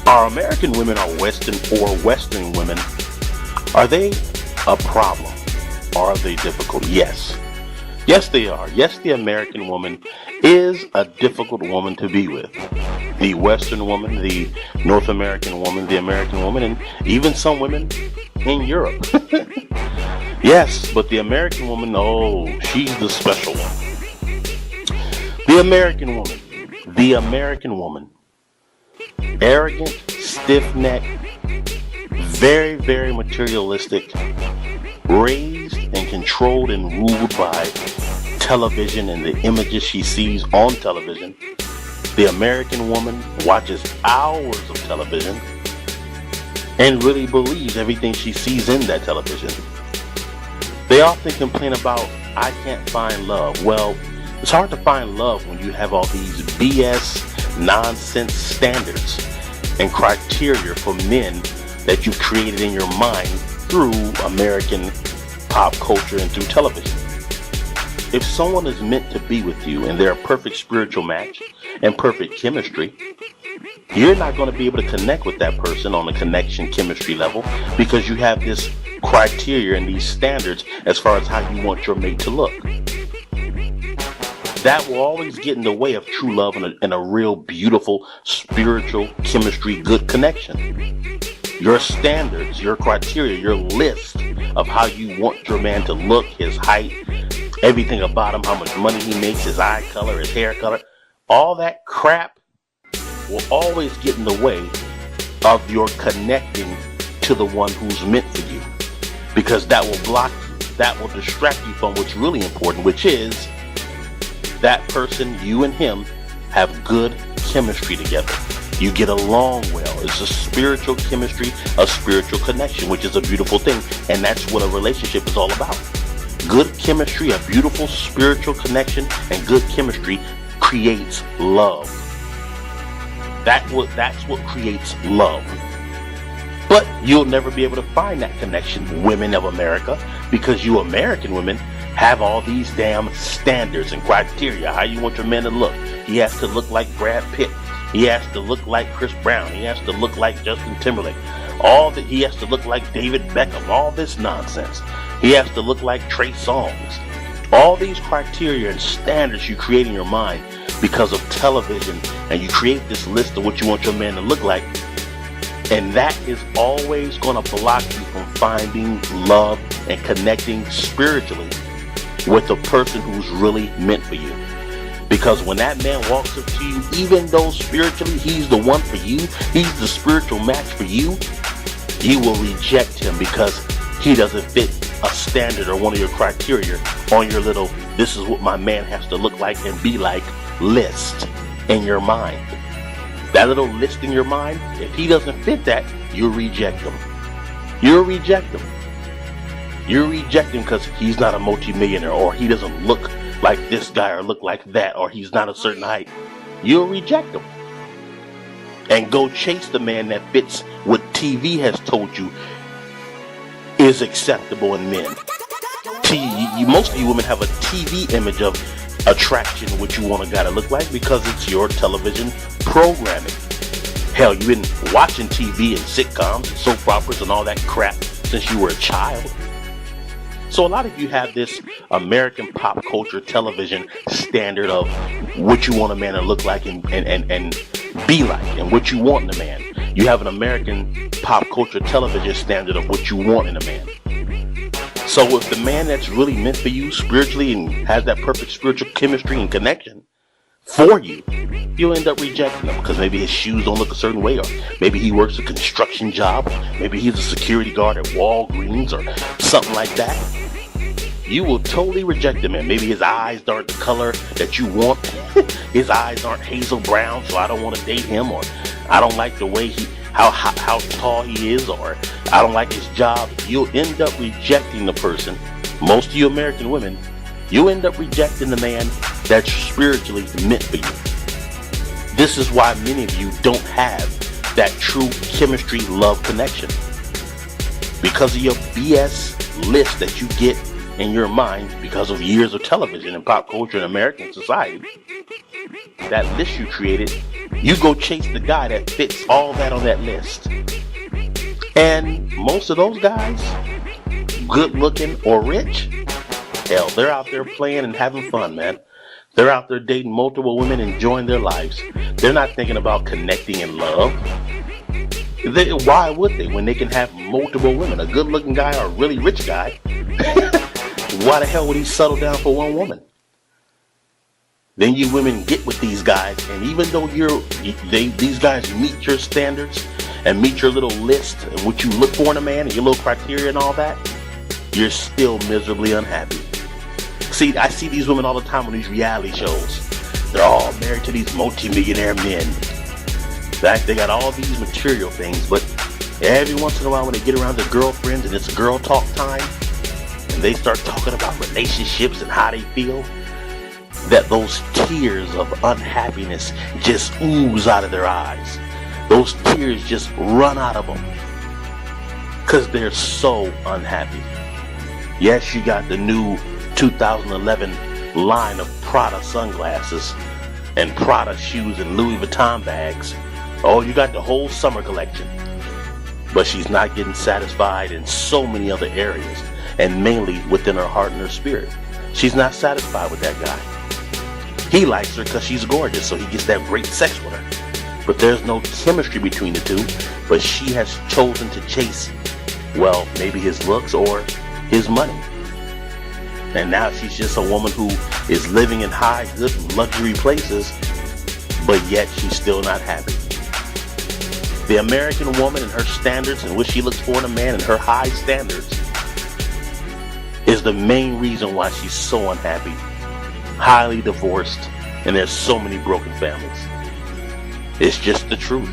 Are American women Western women, are they a problem? Are they difficult? Yes. Yes, they are. Yes, the American woman is a difficult woman to be with. The Western woman, the North American woman, the American woman, and even some women in Europe. Yes, but the American woman, oh, she's the special one. The American woman. The American woman. Arrogant, stiff-necked, very, very materialistic, raised and controlled and ruled by television and the images she sees on television. The American woman watches hours of television and really believes everything she sees in that television. They often complain about, I can't find love. Well, it's hard to find love when you have all these BS nonsense standards and criteria for men that you've created in your mind through American pop culture and through television. If someone is meant to be with you and they're a perfect spiritual match and perfect chemistry, you're not going to be able to connect with that person on a connection chemistry level because you have this criteria and these standards as far as how you want your mate to look. That will always get in the way of true love and a real beautiful spiritual chemistry good connection. Your standards, your criteria, your list of how you want your man to look, his height, everything about him, how much money he makes, his eye color, his hair color, all that crap will always get in the way of your connecting to the one who's meant for you. Because that will block you, that will distract you from what's really important, which is that person, you and him, have good chemistry together. You get along well. It's a spiritual chemistry, a spiritual connection, which is a beautiful thing. And that's what a relationship is all about. Good chemistry, a beautiful spiritual connection, and good chemistry creates love. That's what creates love. But you'll never be able to find that connection, women of America, because you American women have all these damn standards and criteria, how you want your man to look. He has to look like Brad Pitt. He has to look like Chris Brown. He has to look like Justin Timberlake. He has to look like David Beckham. All this nonsense. He has to look like Trey Songz. All these criteria and standards you create in your mind because of television, and you create this list of what you want your man to look like, and that is always going to block you from finding love and connecting spiritually with the person who's really meant for you. Because when that man walks up to you, even though spiritually he's the one for you, he's the spiritual match for you, you will reject him because he doesn't fit a standard or one of your criteria on your little, this is what my man has to look like and be like list in your mind. That little list in your mind, if he doesn't fit that, you'll reject him. You'll reject him. You'll reject him because he's not a multimillionaire, or he doesn't look like this guy or look like that, or he's not a certain height. You'll reject him and go chase the man that fits what TV has told you is acceptable in men. Most of you women have a TV image of attraction, what you want a guy to look like, because it's your television programming. Hell, you've been watching TV and sitcoms and soap operas and all that crap since you were a child. So a lot of you have this American pop culture television standard of what you want a man to look like and be like, and what you want in a man. You have an American pop culture television standard of what you want in a man. So if the man that's really meant for you spiritually and has that perfect spiritual chemistry and connection for you, you'll end up rejecting him because maybe his shoes don't look a certain way, or maybe he works a construction job, maybe he's a security guard at Walgreens or something like that. You will totally reject him, man. Maybe his eyes aren't the color that you want. His eyes aren't hazel brown, so I don't want to date him, or I don't like the way how tall he is, or I don't like his job. You'll end up rejecting the person. Most of you American women, you'll end up rejecting the man that's spiritually meant for you. This is why many of you don't have that true chemistry, love connection. Because of your BS list that you get in your mind, because of years of television and pop culture in American society, that list you created, you go chase the guy that fits all that on that list. And most of those guys, good looking or rich, hell, they're out there playing and having fun, man. They're out there dating multiple women, enjoying their lives. They're not thinking about connecting in love. Why would they when they can have multiple women? A good looking guy or a really rich guy, why the hell would he settle down for one woman? Then you women get with these guys, and even though these guys meet your standards and meet your little list and what you look for in a man and your little criteria and all that, you're still miserably unhappy. See, I see these women all the time on these reality shows. They're all married to these multi-millionaire men. They got all these material things, but every once in a while when they get around their girlfriends and it's girl talk time, and they start talking about relationships and how they feel, that those tears of unhappiness just ooze out of their eyes. Those tears just run out of them because they're so unhappy. Yes, you got the new 2011 line of Prada sunglasses and Prada shoes and Louis Vuitton bags. Oh, you got the whole summer collection. But she's not getting satisfied in so many other areas, and mainly within her heart and her spirit. She's not satisfied with that guy. He likes her because she's gorgeous, so he gets that great sex with her. But there's no chemistry between the two, but she has chosen to chase, well, maybe his looks or his money. And now she's just a woman who is living in high, good, luxury places, but yet she's still not happy. The American woman and her standards and what she looks for in a man and her high standards is the main reason why she's so unhappy, highly divorced, and there's so many broken families. It's just the truth.